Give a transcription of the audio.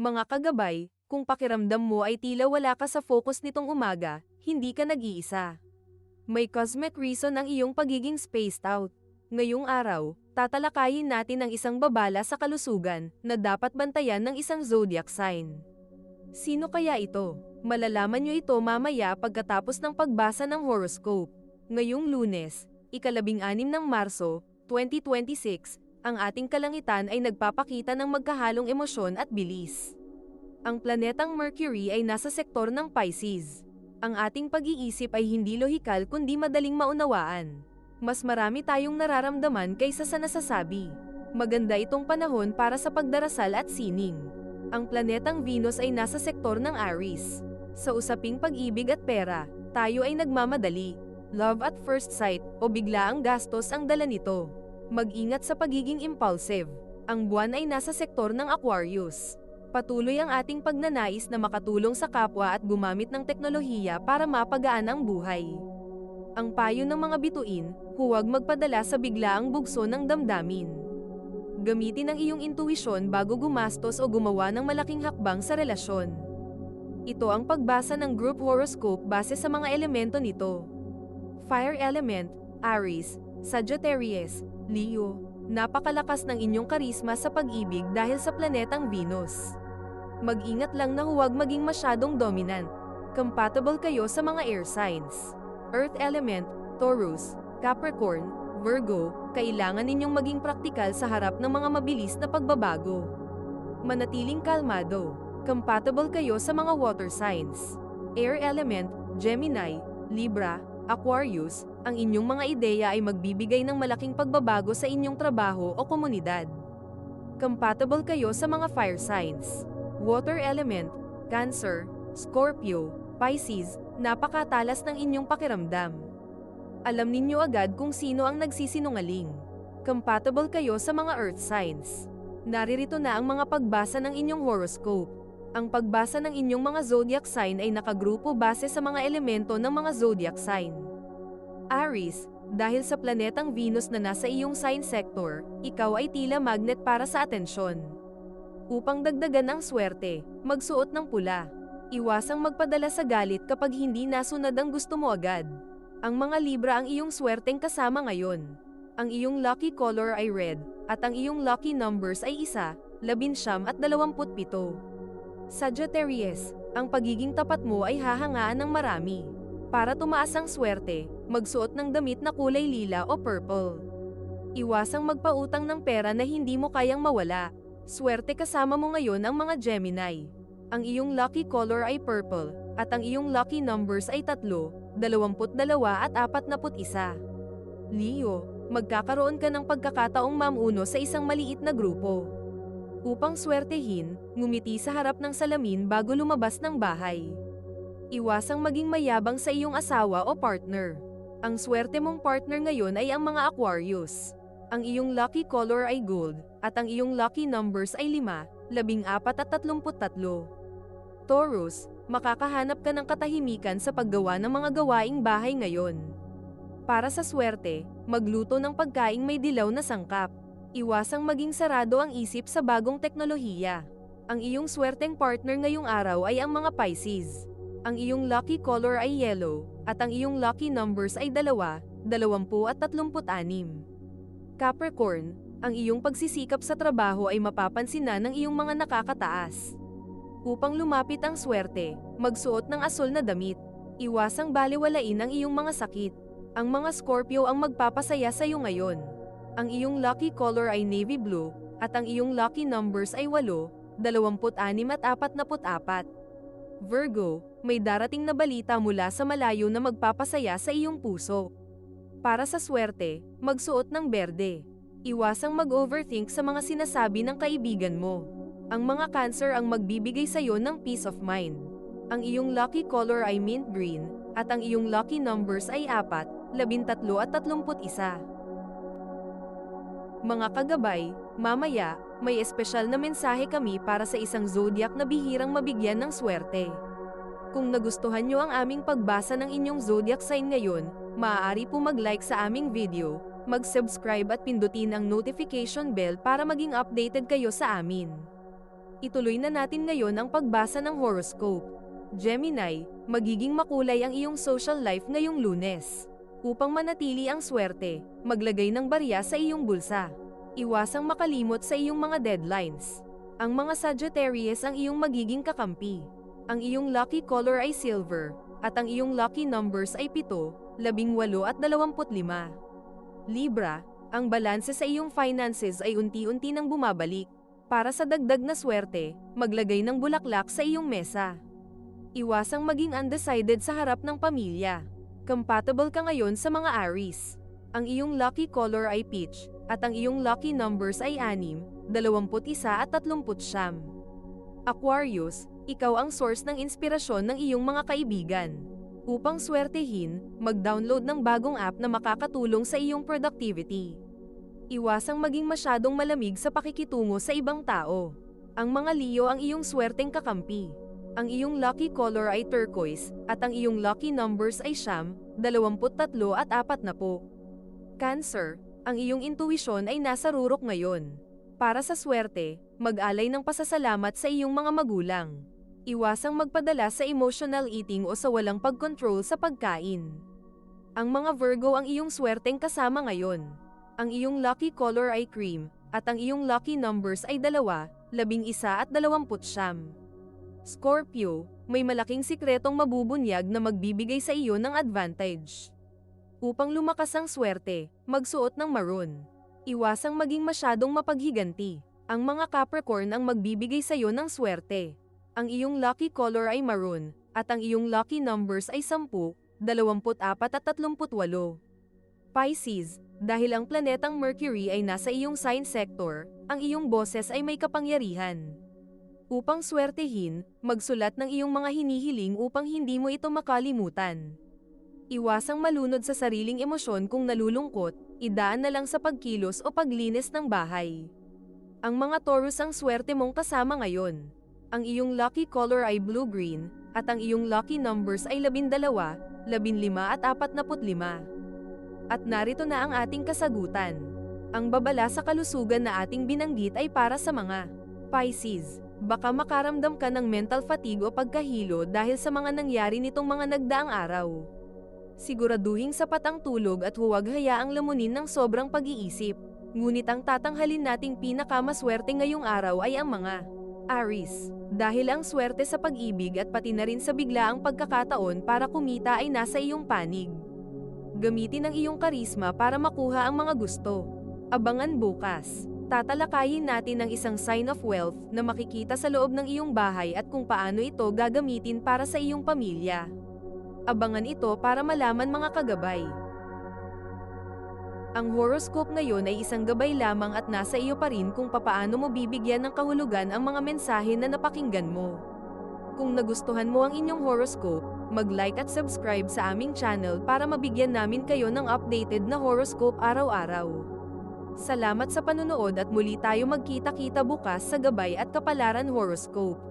Mga kagabay, kung pakiramdam mo ay tila wala ka sa focus nitong umaga, hindi ka nag-iisa. May cosmic reason ang iyong pagiging spaced out. Ngayong araw, tatalakayin natin ang isang babala sa kalusugan na dapat bantayan ng isang zodiac sign. Sino kaya ito? Malalaman nyo ito mamaya pagkatapos ng pagbasa ng horoscope. Ngayong Lunes, ika-16 ng Marso, 2026, ang ating kalangitan ay nagpapakita ng magkahalong emosyon at bilis. Ang planetang Mercury ay nasa sektor ng Pisces. Ang ating pag-iisip ay hindi lohikal kundi madaling maunawaan. Mas marami tayong nararamdaman kaysa sa nasasabi. Maganda itong panahon para sa pagdarasal at sining. Ang planetang Venus ay nasa sektor ng Aries. Sa usaping pag-ibig at pera, tayo ay nagmamadali. Love at first sight o biglaang gastos ang dala nito. Mag-ingat sa pagiging impulsive. Ang buwan ay nasa sektor ng Aquarius. Patuloy ang ating pagnanais na makatulong sa kapwa at gumamit ng teknolohiya para mapagaan ang buhay. Ang payo ng mga bituin, huwag magpadala sa biglaang bugso ng damdamin. Gamitin ang iyong intuisyon bago gumastos o gumawa ng malaking hakbang sa relasyon. Ito ang pagbasa ng group horoscope base sa mga elemento nito. Fire element, Aries, Sagittarius, Leo. Napakalakas ng inyong karisma sa pag-ibig dahil sa planetang Venus. Mag-ingat lang na huwag maging masyadong dominant. Compatible kayo sa mga air signs. Earth element, Taurus, Capricorn, Virgo, kailangan ninyong maging praktikal sa harap ng mga mabilis na pagbabago. Manatiling kalmado. Compatible kayo sa mga water signs. Air element, Gemini, Libra, Aquarius, ang inyong mga ideya ay magbibigay ng malaking pagbabago sa inyong trabaho o komunidad. Compatible kayo sa mga fire signs. Water element, Cancer, Scorpio, Pisces, napakatalas ng inyong pakiramdam. Alam ninyo agad kung sino ang nagsisinungaling. Compatible kayo sa mga earth signs. Naririto na ang mga pagbasa ng inyong horoscope. Ang pagbasa ng inyong mga zodiac sign ay nakagrupo base sa mga elemento ng mga zodiac sign. Aries, dahil sa planetang Venus na nasa iyong sign sector, ikaw ay tila magnet para sa atensyon. Upang dagdagan ang swerte, magsuot ng pula. Iwasang magpadala sa galit kapag hindi nasunod ang gusto mo agad. Ang mga Libra ang iyong swerteng kasama ngayon. Ang iyong lucky color ay red, at ang iyong lucky numbers ay 1, 19 at 27. Sagittarius, ang pagiging tapat mo ay hahangaan ng marami. Para tumaas ang swerte, magsuot ng damit na kulay lila o purple. Iwasang magpautang ng pera na hindi mo kayang mawala. Swerte kasama mo ngayon ang mga Gemini. Ang iyong lucky color ay purple, at ang iyong lucky numbers ay 3, 22 at 41. Leo, magkakaroon ka ng pagkakataong mamuno sa isang maliit na grupo. Upang swertehin, ngumiti sa harap ng salamin bago lumabas ng bahay. Iwasang maging mayabang sa iyong asawa o partner. Ang swerte mong partner ngayon ay ang mga Aquarius. Ang iyong lucky color ay gold, at ang iyong lucky numbers ay 5, 14 at 33. Taurus, makakahanap ka ng katahimikan sa paggawa ng mga gawaing bahay ngayon. Para sa swerte, magluto ng pagkaing may dilaw na sangkap. Iwasang maging sarado ang isip sa bagong teknolohiya. Ang iyong swerteng partner ngayong araw ay ang mga Pisces. Ang iyong lucky color ay yellow, at ang iyong lucky numbers ay 2, 20 at 36. Capricorn, ang iyong pagsisikap sa trabaho ay mapapansin na ng iyong mga nakakataas. Upang lumapit ang swerte, magsuot ng asul na damit. Iwasang baliwalain ang iyong mga sakit. Ang mga Scorpio ang magpapasaya sa iyo ngayon. Ang iyong lucky color ay navy blue, at ang iyong lucky numbers ay 8, 26 at 44. Virgo, may darating na balita mula sa malayo na magpapasaya sa iyong puso. Para sa swerte, magsuot ng berde. Iwasang mag-overthink sa mga sinasabi ng kaibigan mo. Ang mga Cancer ang magbibigay sa iyo ng peace of mind. Ang iyong lucky color ay mint green, at ang iyong lucky numbers ay 4, 13 at 31. Mga kagabay, mamaya, may espesyal na mensahe kami para sa isang zodiac na bihirang mabigyan ng swerte. Kung nagustuhan nyo ang aming pagbasa ng inyong zodiac sign ngayon, maaari po mag-like sa aming video, mag-subscribe at pindutin ang notification bell para maging updated kayo sa amin. Ituloy na natin ngayon ang pagbasa ng horoscope. Gemini, magiging makulay ang iyong social life ngayong Lunes. Upang manatili ang swerte, maglagay ng barya sa iyong bulsa. Iwasang makalimot sa iyong mga deadlines. Ang mga Sagittarius ang iyong magiging kakampi. Ang iyong lucky color ay silver, at ang iyong lucky numbers ay 7, 18 at 25. Libra, ang balanse sa iyong finances ay unti-unti nang bumabalik. Para sa dagdag na swerte, maglagay ng bulaklak sa iyong mesa. Iwasang maging undecided sa harap ng pamilya. Compatible ka ngayon sa mga Aries. Ang iyong lucky color ay peach, at ang iyong lucky numbers ay 6, 21 at 39. Aquarius, ikaw ang source ng inspirasyon ng iyong mga kaibigan. Upang swertehin, mag-download ng bagong app na makakatulong sa iyong productivity. Iwasang maging masyadong malamig sa pakikitungo sa ibang tao. Ang mga Leo ang iyong swerteng kakampi. Ang iyong lucky color ay turquoise, at ang iyong lucky numbers ay 9, 23 at 40. Cancer, ang iyong intuisyon ay nasa rurok ngayon. Para sa swerte, mag-alay ng pasasalamat sa iyong mga magulang. Iwasang magpadala sa emotional eating o sa walang pagkontrol sa pagkain. Ang mga Virgo ang iyong swerteng kasama ngayon. Ang iyong lucky color ay cream, at ang iyong lucky numbers ay 2, 11 at 20. Scorpio, may malaking sikretong mabubunyag na magbibigay sa iyo ng advantage. Upang lumakas ang swerte, magsuot ng maroon. Iwasang maging masyadong mapaghiganti. Ang mga Capricorn ang magbibigay sa iyo ng swerte. Ang iyong lucky color ay maroon, at ang iyong lucky numbers ay 10, 24 at 38. Pisces, dahil ang planetang Mercury ay nasa iyong sign sector, ang iyong boses ay may kapangyarihan. Upang swertehin, magsulat ng iyong mga hinihiling upang hindi mo ito makalimutan. Iwasang malunod sa sariling emosyon kung nalulungkot, idaan na lang sa pagkilos o paglinis ng bahay. Ang mga Taurus ang swerte mong kasama ngayon. Ang iyong lucky color ay blue-green, at ang iyong lucky numbers ay 12, 15 at 45. At narito na ang ating kasagutan. Ang babala sa kalusugan na ating binanggit ay para sa mga Pisces. Baka makaramdam ka ng mental fatigue o pagkahilo dahil sa mga nangyari nitong mga nagdaang araw. Siguraduhing sapat ang tulog at huwag hayaang lamunin ng sobrang pag-iisip. Ngunit ang tatanghalin nating pinakamaswerte ngayong araw ay ang mga Aries. Dahil ang swerte sa pag-ibig at pati na rin sa biglaang pagkakataon para kumita ay nasa iyong panig. Gamitin ang iyong karisma para makuha ang mga gusto. Abangan bukas. Tatalakayin natin ang isang sign of wealth na makikita sa loob ng iyong bahay at kung paano ito gagamitin para sa iyong pamilya. Abangan ito para malaman mga kagabay. Ang horoscope ngayon ay isang gabay lamang at nasa iyo pa rin kung papaano mo bibigyan ng kahulugan ang mga mensahe na napakinggan mo. Kung nagustuhan mo ang inyong horoscope, mag-like at subscribe sa aming channel para mabigyan namin kayo ng updated na horoscope araw-araw. Salamat sa panunood at muli tayo magkita-kita bukas sa Gabay at Kapalaran Horoscope.